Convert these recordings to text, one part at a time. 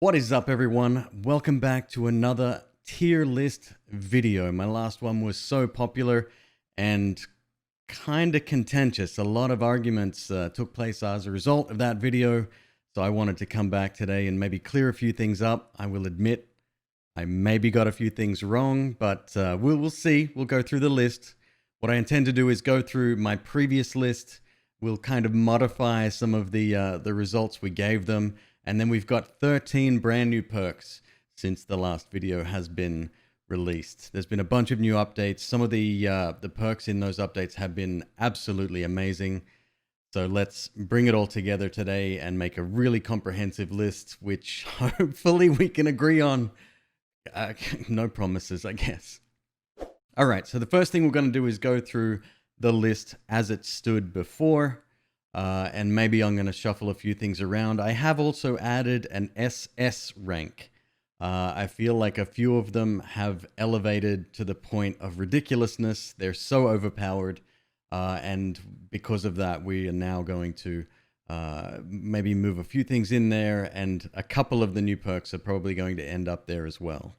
What is up, everyone? Welcome back to another tier list video. My last one was so popular and kind of contentious. A lot of arguments took place as a result of that video. So I wanted to come back today and maybe clear a few things up. I will admit I maybe got a few things wrong, but we'll see. We'll go through the list. What I intend to do is go through my previous list. We'll kind of modify some of the results we gave them. And then we've got 13 brand new perks since the last video has been released. There's been a bunch of new updates. Some of the perks in those updates have been absolutely amazing. So let's bring it all together today and make a really comprehensive list, which hopefully we can agree on. No promises, I guess. All right, so the first thing we're going to do is go through the list as it stood before. And maybe I'm going to shuffle a few things around. I have also added an SS rank. I feel like a few of them have elevated to the point of ridiculousness. They're so overpowered. And because of that, we are now going to maybe move a few things in there. And a couple of the new perks are probably going to end up there as well.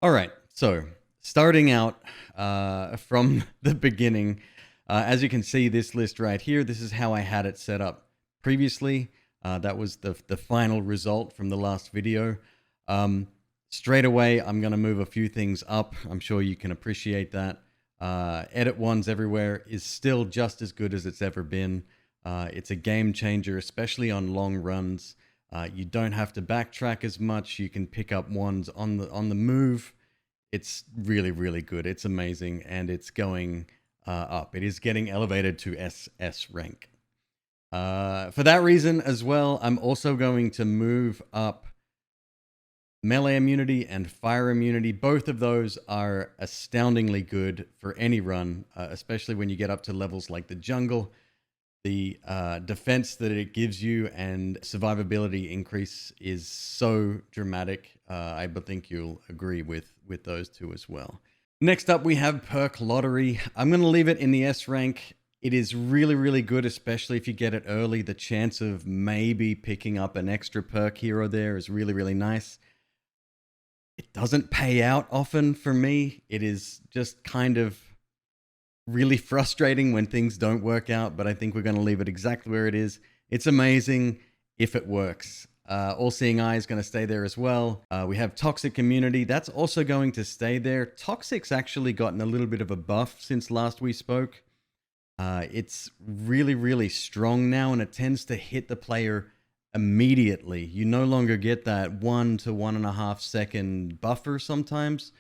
All right, so starting out from the beginning. As you can see, this list right here, this is how I had it set up previously. That was the final result from the last video. Straight away, I'm going to move a few things up. I'm sure you can appreciate that. Edit ones everywhere is still just as good as it's ever been. It's a game changer, especially on long runs. You don't have to backtrack as much. You can pick up ones on the move. It's really, really good. It's amazing, and it's going up. It is getting elevated to SS rank. For that reason as well, I'm also going to move up melee immunity and fire immunity. Both of those are astoundingly good for any run, especially when you get up to levels like the jungle. The defense that it gives you and survivability increase is so dramatic. I think you'll agree with those two as well. Next up, we have Perk Lottery. I'm going to leave it in the S rank. It is really, really good, especially if you get it early. The chance of maybe picking up an extra perk here or there is really, really nice. It doesn't pay out often for me. It is just kind of really frustrating when things don't work out, but I think we're going to leave it exactly where it is. It's amazing if it works. All-Seeing Eye is going to stay there as well. We have Toxic Immunity. That's also going to stay there. Toxic's actually gotten a little bit of a buff since last we spoke. It's really, really strong now, and it tends to hit the player immediately. You no longer get that 1 to 1.5 second buffer sometimes.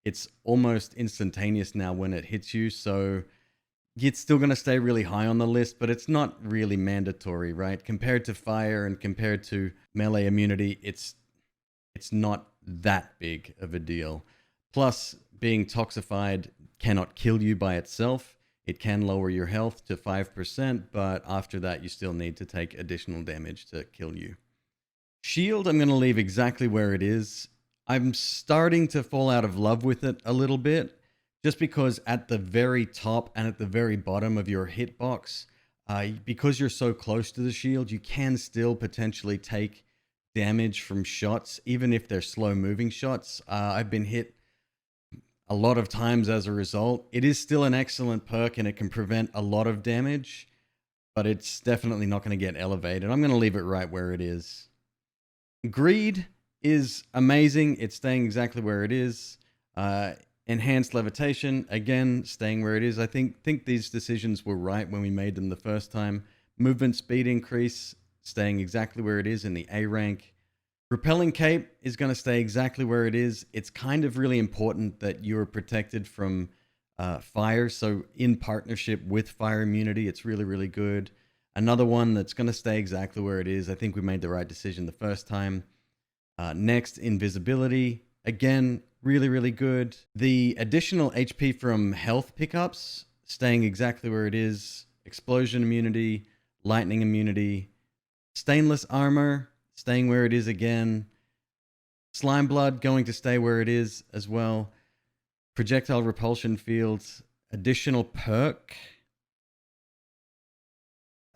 It's almost instantaneous now when it hits you, so it's still going to stay really high on the list, but it's not really mandatory, right? Compared to fire and compared to melee immunity, it's not that big of a deal. Plus, being toxified cannot kill you by itself. It can lower your health to 5%, but after that, you still need to take additional damage to kill you. Shield, I'm going to leave exactly where it is. I'm starting to fall out of love with it a little bit, just because at the very top and at the very bottom of your hitbox, because you're so close to the shield, you can still potentially take damage from shots, even if they're slow-moving shots. I've been hit a lot of times as a result. It is still an excellent perk, and it can prevent a lot of damage, but it's definitely not going to get elevated. I'm going to leave it right where it is. Greed is amazing. It's staying exactly where it is. Enhanced Levitation, again, staying where it is. I think these decisions were right when we made them the first time. Movement speed increase, staying exactly where it is in the A rank. Repelling Cape is going to stay exactly where it is. It's kind of really important that you're protected from fire. So in partnership with fire immunity, it's really, really good. Another one that's going to stay exactly where it is. I think we made the right decision the first time. Next, Invisibility. Again, really, really good. The additional HP from health pickups, staying exactly where it is. Explosion immunity, lightning immunity. Stainless Armor, staying where it is again. Slime Blood, going to stay where it is as well. Projectile Repulsion Fields, additional perk.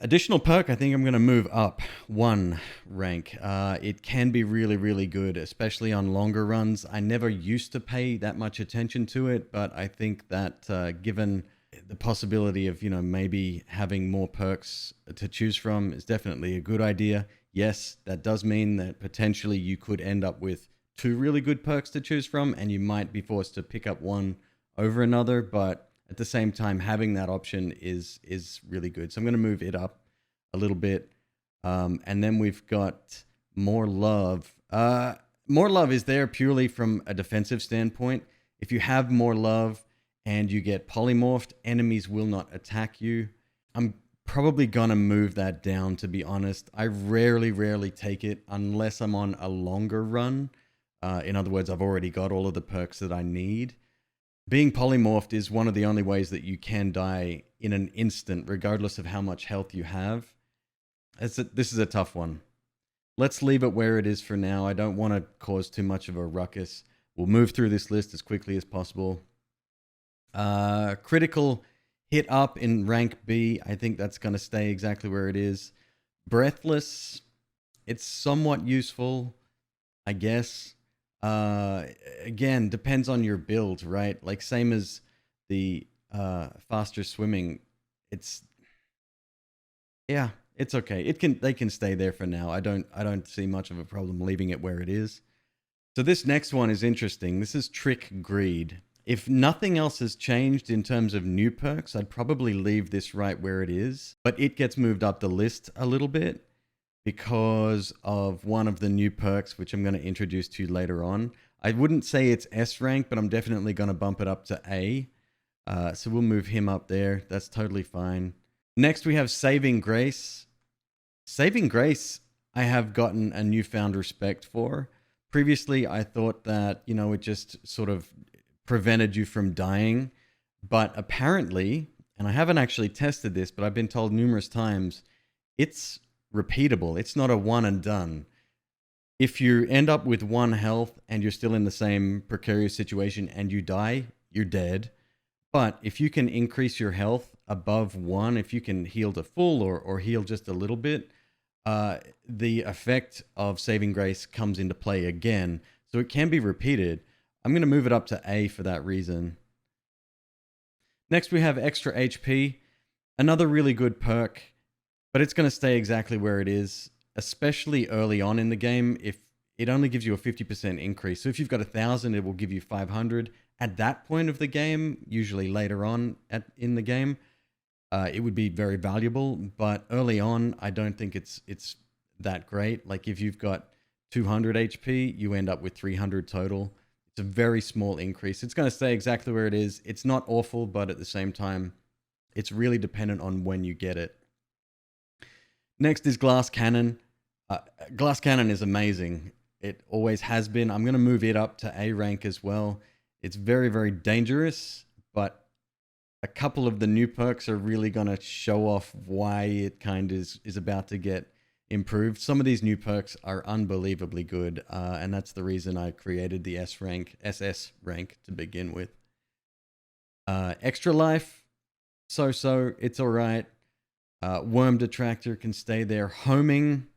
Additional perk, I think I'm going to move up one rank. It can be really, really good, especially on longer runs. I never used to pay that much attention to it, but I think that given the possibility of, maybe having more perks to choose from is definitely a good idea. Yes, that does mean that potentially you could end up with two really good perks to choose from, and you might be forced to pick up one over another, but at the same time, having that option is really good. So I'm going to move it up a little bit. And then we've got more love. More love is there purely from a defensive standpoint. If you have more love and you get polymorphed, enemies will not attack you. I'm probably going to move that down, to be honest. I rarely take it unless I'm on a longer run. In other words, I've already got all of the perks that I need. Being polymorphed is one of the only ways that you can die in an instant, regardless of how much health you have. This is a tough one. Let's leave it where it is for now. I don't want to cause too much of a ruckus. We'll move through this list as quickly as possible. Critical hit up in rank B. I think that's going to stay exactly where it is. Breathless, it's somewhat useful, I guess. Again, depends on your build, right? Like same as the faster swimming. It's okay. They can stay there for now. I don't see much of a problem leaving it where it is. So this next one is interesting. This is Trick Greed. If nothing else has changed in terms of new perks, I'd probably leave this right where it is, but it gets moved up the list a little bit because of one of the new perks, which I'm going to introduce to you later on. I wouldn't say it's S rank, but I'm definitely going to bump it up to A. So we'll move him up there. That's totally fine. Next, we have Saving Grace. Saving Grace, I have gotten a newfound respect for. Previously, I thought that, it just sort of prevented you from dying. But apparently, and I haven't actually tested this, but I've been told numerous times, it's repeatable. It's not a one and done. If you end up with 1 health and you're still in the same precarious situation and you die, you're dead. But if you can increase your health above 1, if you can heal to full or heal just a little bit, the effect of Saving Grace comes into play again. So it can be repeated. I'm going to move it up to A for that reason. Next, we have Extra HP. Another really good perk, but it's going to stay exactly where it is, especially early on in the game. If it only gives you a 50% increase. So if you've got 1,000, it will give you 500. At that point of the game, usually later on in the game, it would be very valuable. But early on, I don't think it's that great. Like if you've got 200 HP, you end up with 300 total. It's a very small increase. It's going to stay exactly where it is. It's not awful, but at the same time, it's really dependent on when you get it. Next is Glass Cannon. Glass Cannon is amazing. It always has been. I'm going to move it up to A rank as well. It's very, very dangerous, but a couple of the new perks are really going to show off why it kind of is about to get improved. Some of these new perks are unbelievably good, and that's the reason I created the SS rank to begin with. Extra Life, so it's all right. Worm Detractor can stay there. Homing,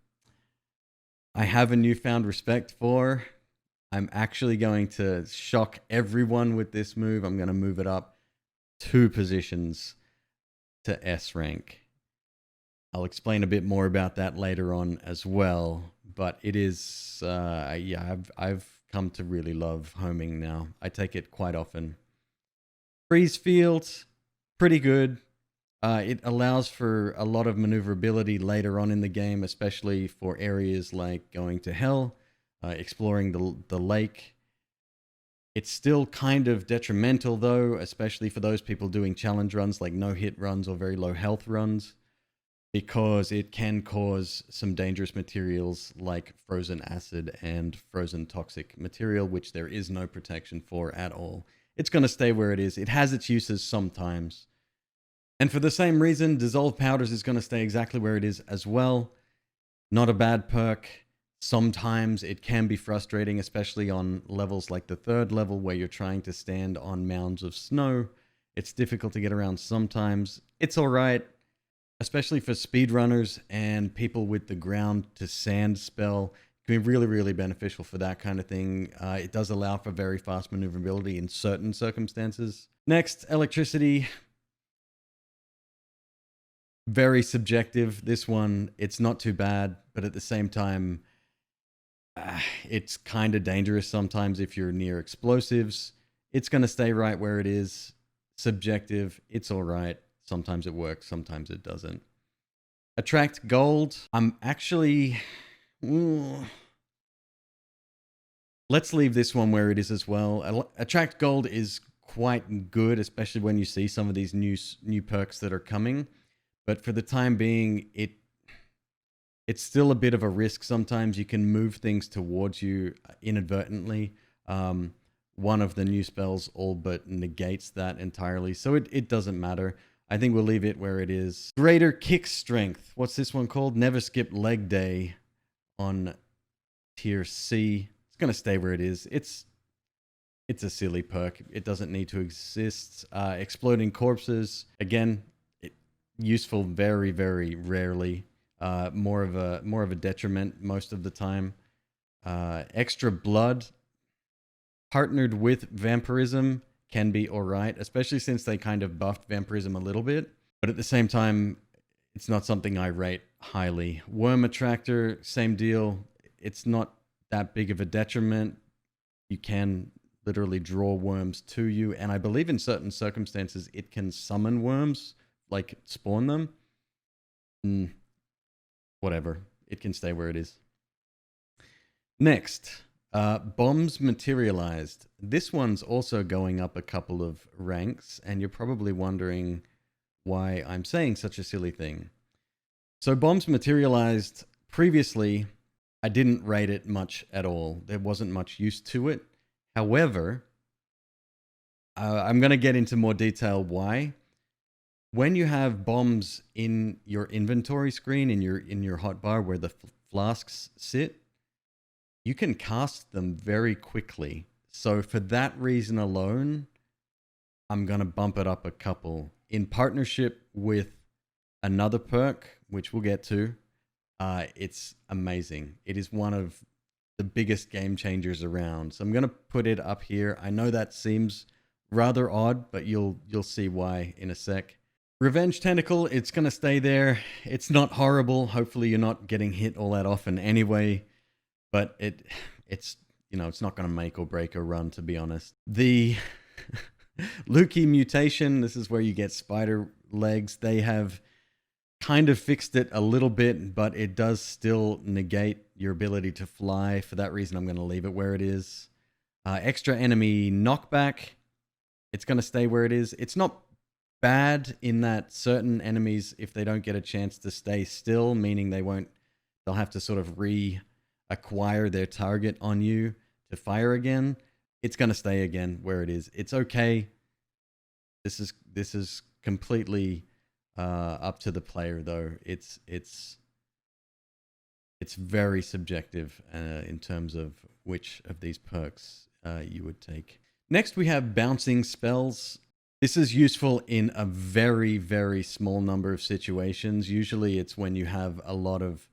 I have a newfound respect for. I'm actually going to shock everyone with this move. I'm going to move it up 2 positions to S rank. I'll explain a bit more about that later on as well. But it is, I've come to really love homing now. I take it quite often. Freeze Field, pretty good. It allows for a lot of maneuverability later on in the game, especially for areas like going to hell, exploring the lake. It's still kind of detrimental though, especially for those people doing challenge runs like no-hit runs or very low health runs, because it can cause some dangerous materials like frozen acid and frozen toxic material, which there is no protection for at all. It's going to stay where it is. It has its uses sometimes. And for the same reason, Dissolve Powders is going to stay exactly where it is as well. Not a bad perk. Sometimes it can be frustrating, especially on levels like the 3rd level where you're trying to stand on mounds of snow. It's difficult to get around sometimes. It's all right. especially for speedrunners and people with the ground to sand spell. It can be really, really beneficial for that kind of thing. It does allow for very fast maneuverability in certain circumstances. Next, electricity. Very subjective. This one, it's not too bad, but at the same time, it's kind of dangerous sometimes if you're near explosives. It's going to stay right where it is. Subjective, it's all right. Sometimes it works, sometimes it doesn't. Attract gold. I'm actually... Let's leave this one where it is as well. Attract gold is quite good, especially when you see some of these new perks that are coming. But for the time being, it's still a bit of a risk. Sometimes you can move things towards you inadvertently. One of the new spells all but negates that entirely. So it doesn't matter. I think we'll leave it where it is. Greater kick strength. What's this one called? Never skip leg day on tier C. It's going to stay where it is. It's a silly perk. It doesn't need to exist. Exploding corpses. Again, useful very, very rarely. More of a detriment most of the time. Extra blood partnered with vampirism can be alright, especially since they kind of buffed vampirism a little bit. But at the same time, it's not something I rate highly. Worm attractor, same deal. It's not that big of a detriment. You can literally draw worms to you, and I believe in certain circumstances it can summon worms, like spawn them. Whatever. It can stay where it is. Next, bombs materialized. This one's also going up a couple of ranks, and you're probably wondering why I'm saying such a silly thing. So bombs materialized previously, I didn't rate it much at all. There wasn't much use to it. However, I'm going to get into more detail why. When you have bombs in your inventory screen, in your hotbar where the flasks sit, you can cast them very quickly. So for that reason alone, I'm going to bump it up a couple. In partnership with another perk, which we'll get to, it's amazing. It is one of the biggest game changers around. So I'm going to put it up here. I know that seems rather odd, but you'll see why in a sec. Revenge Tentacle, it's going to stay there. It's not horrible. Hopefully you're not getting hit all that often anyway. But it's not going to make or break a run, to be honest. The Lukey mutation, this is where you get spider legs. They have kind of fixed it a little bit, but it does still negate your ability to fly. For that reason, I'm going to leave it where it is. Extra enemy knockback, it's going to stay where it is. It's not bad in that certain enemies, if they don't get a chance to stay still, meaning they'll have to sort of reacquire their target on you to fire again. It's going to stay again where it is. It's okay. This is completely up to the player, though. It's very subjective in terms of which of these perks you would take. Next, we have bouncing spells. This is useful in a very, very small number of situations. Usually it's when you have a lot of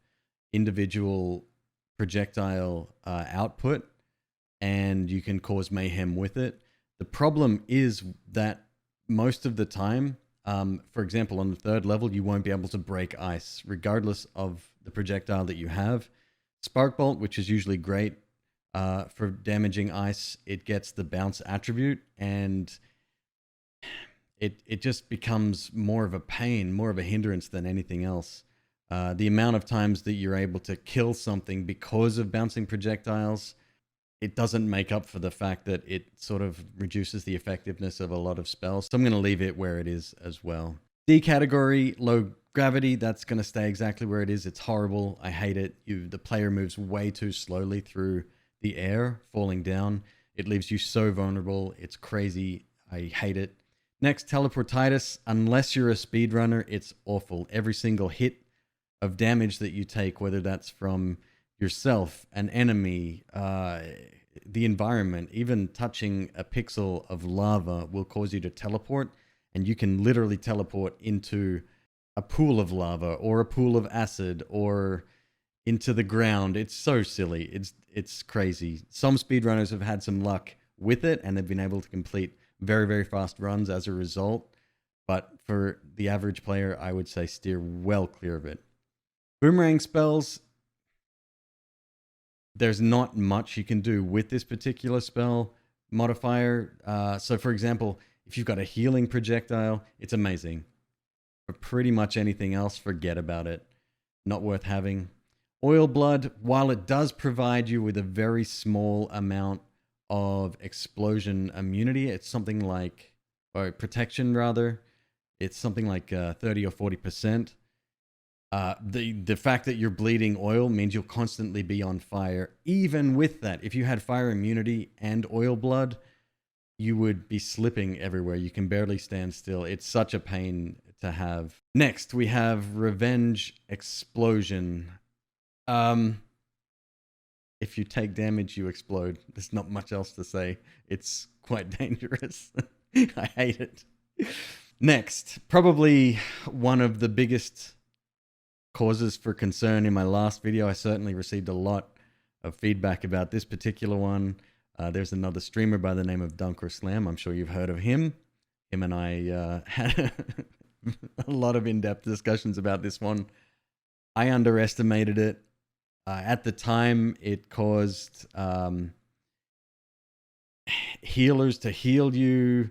individual projectile output and you can cause mayhem with it. The problem is that most of the time, for example, on the 3rd level, you won't be able to break ice regardless of the projectile that you have. Spark Bolt, which is usually great for damaging ice, it gets the bounce attribute, and it just becomes more of a pain, more of a hindrance than anything else. The amount of times that you're able to kill something because of bouncing projectiles, it doesn't make up for the fact that it sort of reduces the effectiveness of a lot of spells. So I'm going to leave it where it is as well. D category, low gravity, that's going to stay exactly where it is. It's horrible. I hate it. The player moves way too slowly through the air, falling down. It leaves you so vulnerable. It's crazy. I hate it. Next, teleportitis. Unless you're a speedrunner, it's awful. Every single hit of damage that you take, whether that's from yourself, an enemy, the environment, even touching a pixel of lava will cause you to teleport, and you can literally teleport into a pool of lava or a pool of acid or into the ground. It's so silly. It's crazy. Some speedrunners have had some luck with it and they've been able to complete very, very fast runs as a result. But for the average player, I would say steer well clear of it. Boomerang spells, there's not much you can do with this particular spell modifier. So for example, if you've got a healing projectile, it's amazing. For pretty much anything else, forget about it. Not worth having. Oil Blood, while it does provide you with a very small amount of explosion immunity, it's something like, or protection rather, it's something like 30 or 40%. The fact that you're bleeding oil means you'll constantly be on fire. Even with that, if you had fire immunity and oil blood, you would be slipping everywhere. You can barely stand still. It's such a pain to have. Next, we have Revenge Explosion. If you take damage, you explode. There's not much else to say. It's quite dangerous. I hate it. Next, probably one of the biggest causes for concern in my last video. I certainly received a lot of feedback about this particular one. There's another streamer by the name of Dunker Slam. I'm sure you've heard of him. Him and I had a lot of in-depth discussions about this one. I underestimated it. At the time, it caused healers to heal you,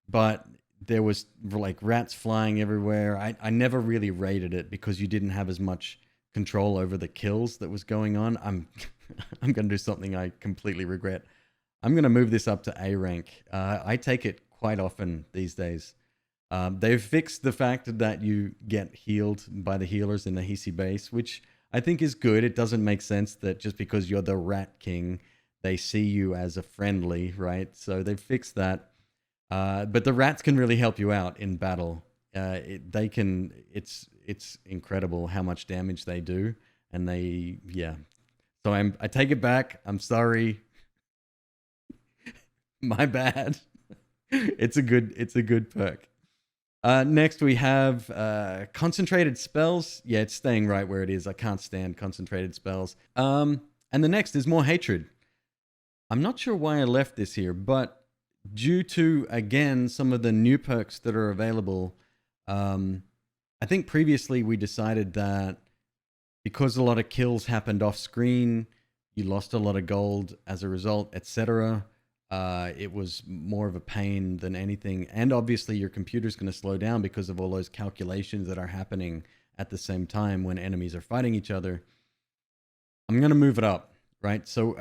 but there was like rats flying everywhere. I never really rated it because you didn't have as much control over the kills that was going on. I'm going to do something I completely regret. I'm going to move this up to A rank. I take it quite often these days. They've fixed the fact that you get healed by the healers in the Hisi base, which I think is good. It doesn't make sense that just because you're the Rat King, they see you as a friendly, right? So they've fixed that. But the rats can really help you out in battle. It's incredible how much damage they do. And So I take it back. I'm sorry. My bad. It's a good perk. Next we have concentrated spells. Yeah, it's staying right where it is. I can't stand concentrated spells. And the next is more hatred. I'm not sure why I left this here, but due to, again, some of the new perks that are available, I think previously we decided that because a lot of kills happened off screen, you lost a lot of gold as a result, etc. It was more of a pain than anything. And obviously your computer's going to slow down because of all those calculations that are happening at the same time when enemies are fighting each other. I'm going to move it up, right? So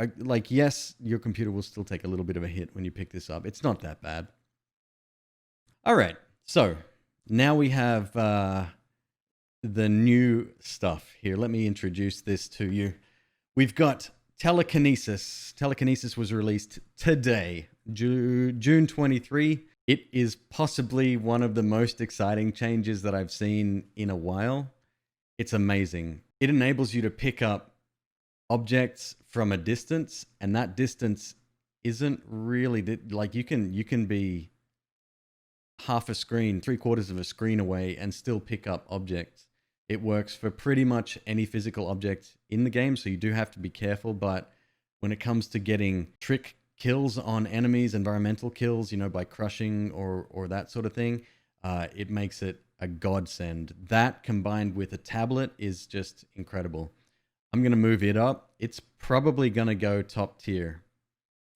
yes, your computer will still take a little bit of a hit when you pick this up. It's not that bad. All right. So now we have the new stuff here. Let me introduce this to you. We've got Telekinesis. Telekinesis was released today, June 23. It is possibly one of the most exciting changes that I've seen in a while. It's amazing. It enables you to pick up objects from a distance, and that distance isn't really like you can be half a screen, 3/4 of a screen away and still pick up objects. It works for pretty much any physical object in the game, so you do have to be careful. But when it comes to getting trick kills on enemies, environmental kills, by crushing or that sort of thing, it makes it a godsend. That combined with a tablet is just incredible. I'm going to move it up. It's probably going to go top tier.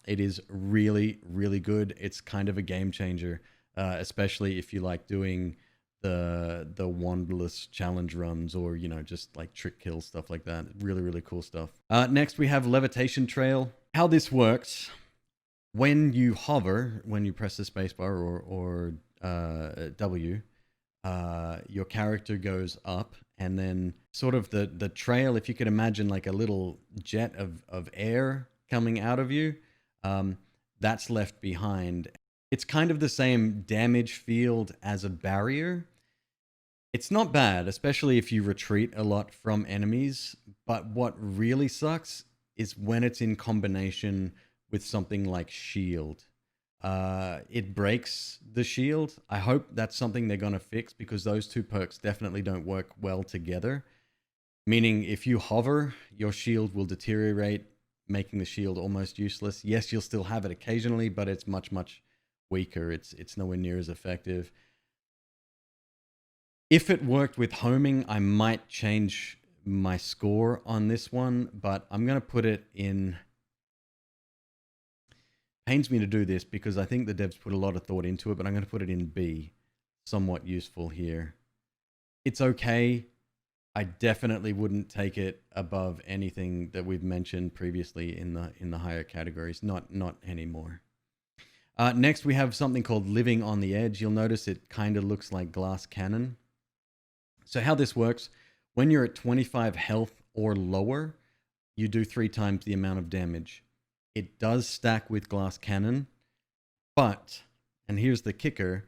It is really, really good. It's kind of a game changer, especially if you like doing the wandless challenge runs or just like trick kills, stuff like that. Really, really cool stuff. Next we have Levitation Trail. How this works: when you hover, when you press the spacebar or W, your character goes up, and then sort of the trail, if you could imagine like a little jet of air coming out of you, that's left behind. It's kind of the same damage field as a barrier. It's not bad, especially if you retreat a lot from enemies. But what really sucks is when it's in combination with something like shield. It breaks the shield. I hope that's something they're going to fix, because those two perks definitely don't work well together. Meaning if you hover, your shield will deteriorate, making the shield almost useless. Yes, you'll still have it occasionally, but it's much, much weaker. It's nowhere near as effective. If it worked with homing, I might change my score on this one, but I'm going to put it in... Pains me to do this because I think the devs put a lot of thought into it, but I'm going to put it in B. Somewhat useful here. It's okay. I definitely wouldn't take it above anything that we've mentioned previously in the higher categories. Not anymore. Next, we have something called Living on the Edge. You'll notice it kind of looks like glass cannon. So how this works, when you're at 25 health or lower, you do 3 times the amount of damage. It does stack with glass cannon, but, and here's the kicker,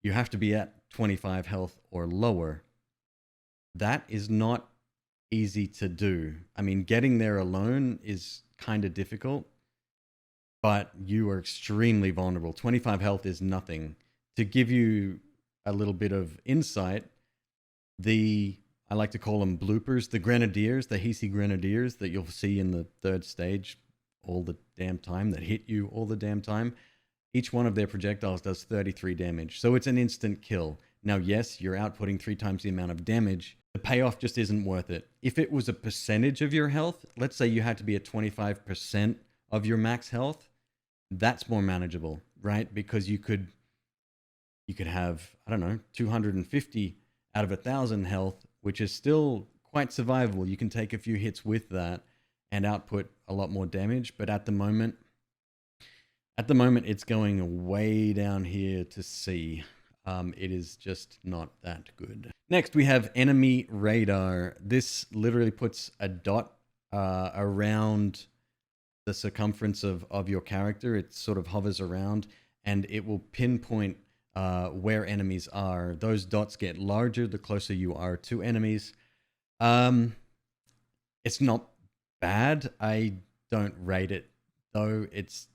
you have to be at 25 health or lower. That is not easy to do. I mean, getting there alone is kind of difficult, but you are extremely vulnerable. 25 health is nothing. To give you a little bit of insight, I like to call them bloopers, the grenadiers, the Hisi grenadiers that you'll see in the 3rd stage all the damn time, that hit you all the damn time, each one of their projectiles does 33 damage. So it's an instant kill. Now, yes, you're outputting 3 times the amount of damage. The payoff just isn't worth it. If it was a percentage of your health, let's say you had to be at 25% of your max health, that's more manageable, right? Because you could have, I don't know, 250 out of 1,000 health, which is still quite survivable. You can take a few hits with that and output a lot more damage. But at the moment, it's going way down here to C. It is just not that good. Next, we have enemy radar. This literally puts a dot around the circumference of your character. It sort of hovers around, and it will pinpoint where enemies are. Those dots get larger the closer you are to enemies. It's not bad. I don't rate it though. It's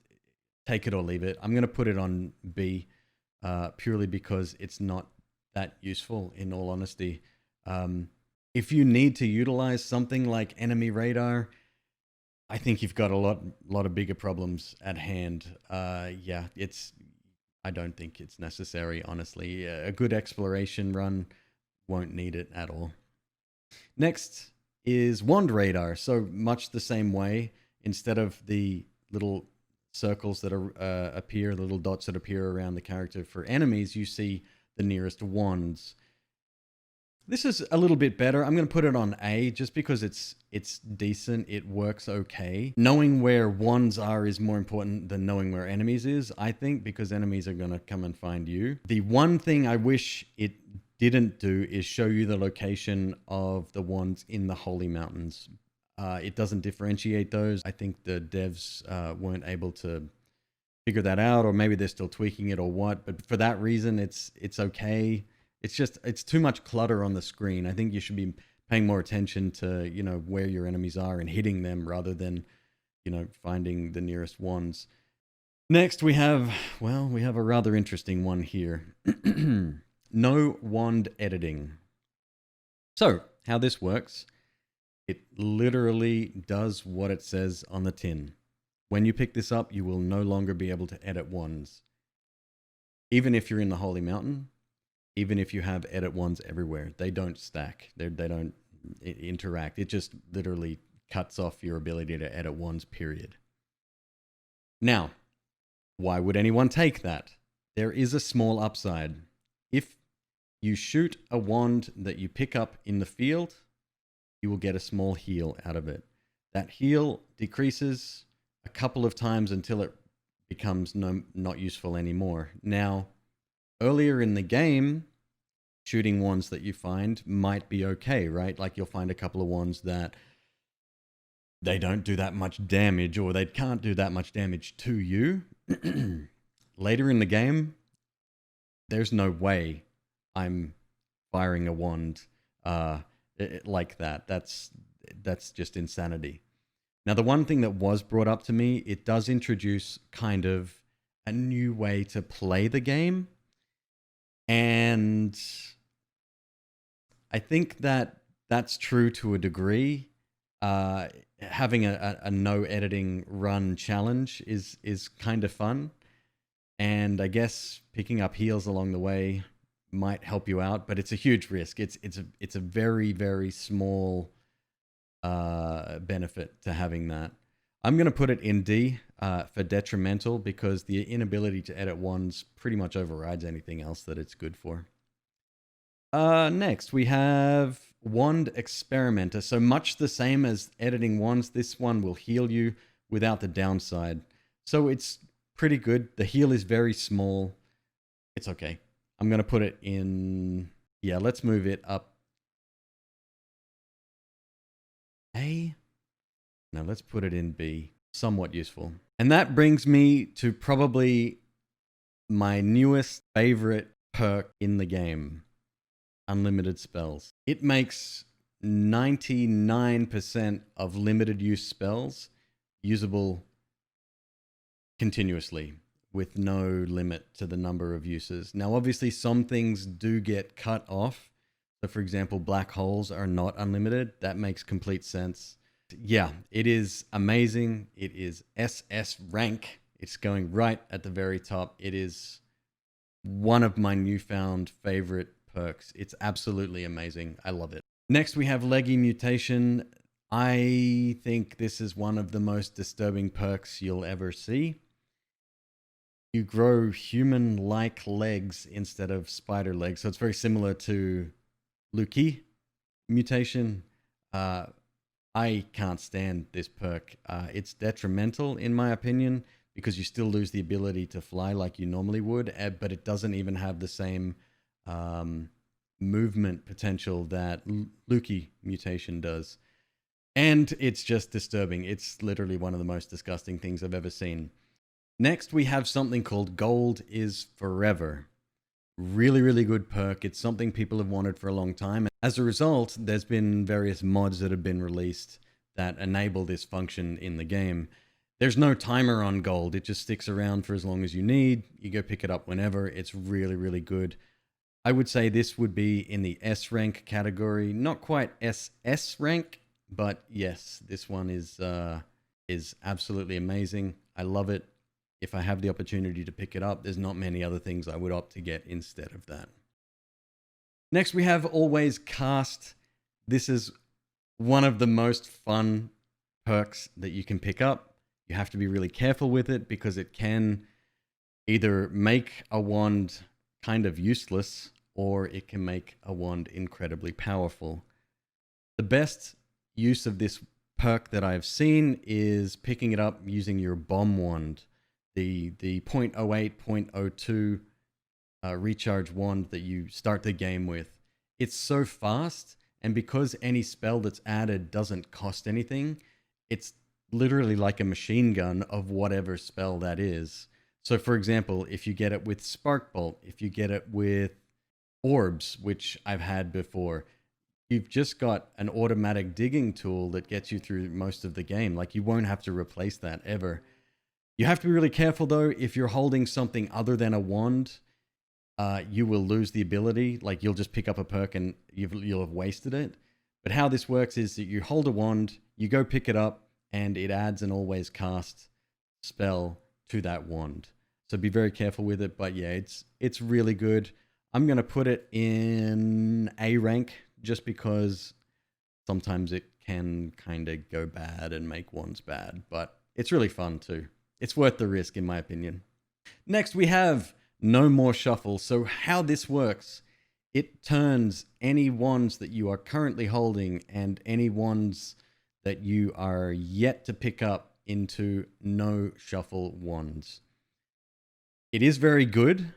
take it or leave it. I'm going to put it on B purely because it's not that useful, in all honesty. If you need to utilize something like enemy radar, I think you've got a lot of bigger problems at hand. Yeah, I don't think it's necessary, honestly. A good exploration run won't need it at all. Next is wand radar. So much the same way, instead of the little circles that appear, the little dots that appear around the character for enemies, you see the nearest wands. This is a little bit better. I'm going to put it on A just because it's decent. It works okay. Knowing where wands are is more important than knowing where enemies is, I think, because enemies are going to come and find you. The one thing I wish it didn't do is show you the location of the wands in the Holy Mountains. It doesn't differentiate those. I think the devs weren't able to figure that out, or maybe they're still tweaking it or what. But for that reason, it's okay. It's too much clutter on the screen. I think you should be paying more attention to, where your enemies are and hitting them rather than, finding the nearest wands. Next, we have a rather interesting one here. No wand editing. So, how this works, it literally does what it says on the tin. When you pick this up, you will no longer be able to edit wands. Even if you're in the Holy Mountain, even if you have edit wands everywhere, they don't stack. They don't interact. It just literally cuts off your ability to edit wands, period. Now, why would anyone take that? There is a small upside. If you shoot a wand that you pick up in the field, you will get a small heal out of it. That heal decreases a couple of times until it becomes not useful anymore. Now, earlier in the game, shooting wands that you find might be okay, right? Like you'll find a couple of wands that they don't do that much damage, or they can't do that much damage to you. Later in the game, there's no way I'm firing a wand like that. That's just insanity. Now, the one thing that was brought up to me, it does introduce kind of a new way to play the game. And I think that that's true to a degree. Having a no editing run challenge is kind of fun. And I guess picking up heals along the way might help you out, but it's a huge risk. It's a very, very small benefit to having that. I'm going to put it in D for detrimental, because the inability to edit wands pretty much overrides anything else that it's good for. Next, we have Wand Experimenter. So much the same as editing wands, this one will heal you without the downside. So it's pretty good. The heal is very small. It's okay. I'm going to put it in... Yeah, let's move it up. A? No, let's put it in B. Somewhat useful. And that brings me to probably my newest favorite perk in the game. Unlimited spells. It makes 99% of limited use spells usable continuously with no limit to the number of uses. Now, obviously, some things do get cut off. So, for example, black holes are not unlimited. That makes complete sense. Yeah, it is amazing. It is SS rank. It's going right at the very top. It is one of my newfound favorite perks. It's absolutely amazing. I love it. Next, we have Leggy Mutation. I think this is one of the most disturbing perks you'll ever see. You grow human-like legs instead of spider legs. So it's very similar to Luki Mutation. I can't stand this perk. It's detrimental, in my opinion, because you still lose the ability to fly like you normally would, but it doesn't even have the same movement potential that Luki Mutation does. And it's just disturbing. It's literally one of the most disgusting things I've ever seen. Next, we have something called Gold is Forever. Really, really good perk. It's something people have wanted for a long time. As a result, there's been various mods that have been released that enable this function in the game. There's no timer on gold. It just sticks around for as long as you need. You go pick it up whenever. It's really, really good. I would say this would be in the S rank category. Not quite SS rank, but yes, this one is absolutely amazing. I love it. If I have the opportunity to pick it up, there's not many other things I would opt to get instead of that. Next, we have Always Cast. This is one of the most fun perks that you can pick up. You have to be really careful with it because it can either make a wand kind of useless or it can make a wand incredibly powerful. The best use of this perk that I've seen is picking it up using your bomb wand. The 0.08, 0.02 recharge wand that you start the game with. It's so fast, and because any spell that's added doesn't cost anything, it's literally like a machine gun of whatever spell that is. So for example, if you get it with Spark Bolt, if you get it with Orbs, which I've had before, you've just got an automatic digging tool that gets you through most of the game. Like, you won't have to replace that ever. You have to be really careful though. If you're holding something other than a wand, you will lose the ability. Like, you'll just pick up a perk and you'll have wasted it. But how this works is that you hold a wand, you go pick it up, and it adds an Always Cast spell to that wand. So be very careful with it. But yeah, it's really good. I'm going to put it in A rank just because sometimes it can kind of go bad and make wands bad. But it's really fun too. It's worth the risk, in my opinion. Next, we have No More Shuffle. So how this works, it turns any wands that you are currently holding and any wands that you are yet to pick up into no shuffle wands. It is very good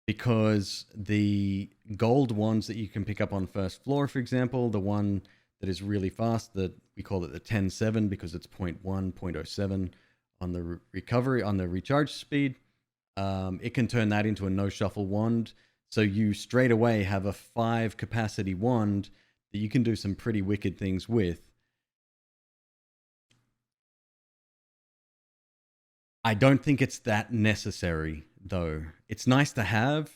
because the gold wands that you can pick up on first floor, for example, the one that is really fast, that we call it the 10-7 because it's 0.1, 0.07 on the recovery, on the recharge speed. It can turn that into a no shuffle wand. So you straight away have a 5 capacity wand that you can do some pretty wicked things with. I don't think it's that necessary, though. It's nice to have,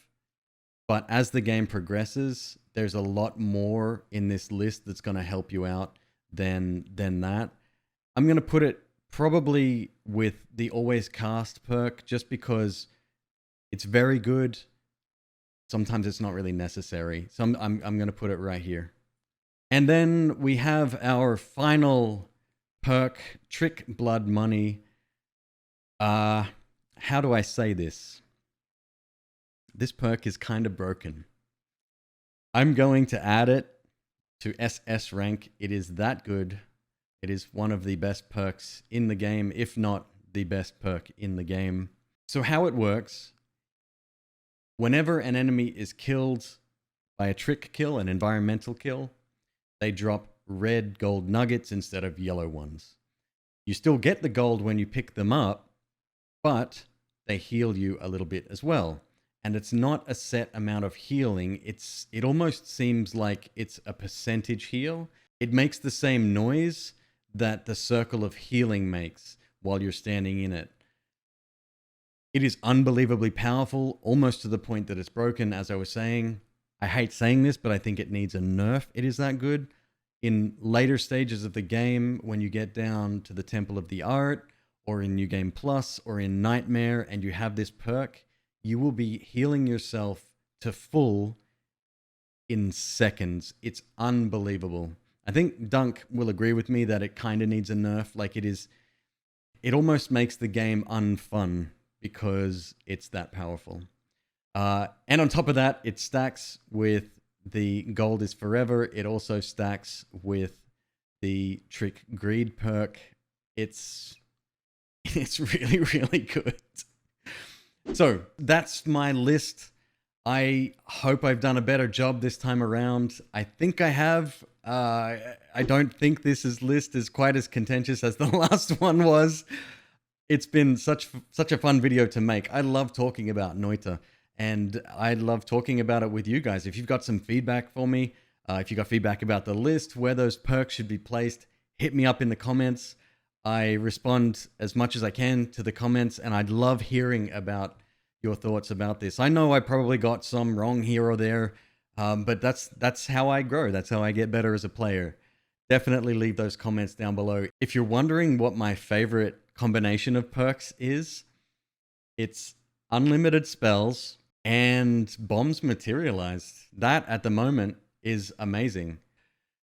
but as the game progresses, there's a lot more in this list that's going to help you out than that. I'm going to put it probably with the Always Cast perk, just because it's very good. Sometimes it's not really necessary. So I'm going to put it right here. And then we have our final perk, Trick Blood Money. How do I say this? This perk is kind of broken. I'm going to add it to SS rank. It is that good. It is one of the best perks in the game, if not the best perk in the game. So how it works, whenever an enemy is killed by a trick kill, an environmental kill, they drop red gold nuggets instead of yellow ones. You still get the gold when you pick them up, but they heal you a little bit as well. And it's not a set amount of healing. It almost seems like it's a percentage heal. It makes the same noise that the circle of healing makes while you're standing in it. It is unbelievably powerful, almost to the point that it's broken, as I was saying. I hate saying this, but I think it needs a nerf. It is that good. In later stages of the game, when you get down to the Temple of the Art, or in New Game Plus, or in Nightmare, and you have this perk, you will be healing yourself to full in seconds. It's unbelievable. I think Dunk will agree with me that it kind of needs a nerf. Like it almost makes the game unfun because it's that powerful. And on top of that, it stacks with the Gold is Forever. It also stacks with the Trick Greed perk. It's really, really good. So that's my list. I hope I've done a better job this time around. I think I have. I don't think this list is quite as contentious as the last one was. It's been such a fun video to make. I love talking about Noita, and I love talking about it with you guys. If you've got some feedback for me, if you've got feedback about the list, where those perks should be placed, hit me up in the comments. I respond as much as I can to the comments, and I'd love hearing about your thoughts about this. I know I probably got some wrong here or there, but that's how I grow. That's how I get better as a player. Definitely leave those comments down below. If you're wondering what my favorite combination of perks is, it's unlimited spells and bombs materialized. That at the moment is amazing.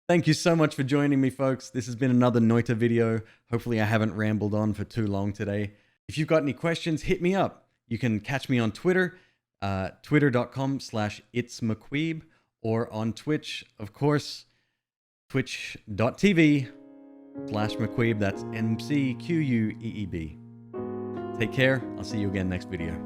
Thank you so much for joining me, folks. This has been another Noita video. Hopefully I haven't rambled on for too long today. If you've got any questions, hit me up. You can catch me on Twitter, twitter.com/itsmcqueeb, or on Twitch, of course, twitch.tv/McQueeb. That's McQueeb. Take care. I'll see you again next video.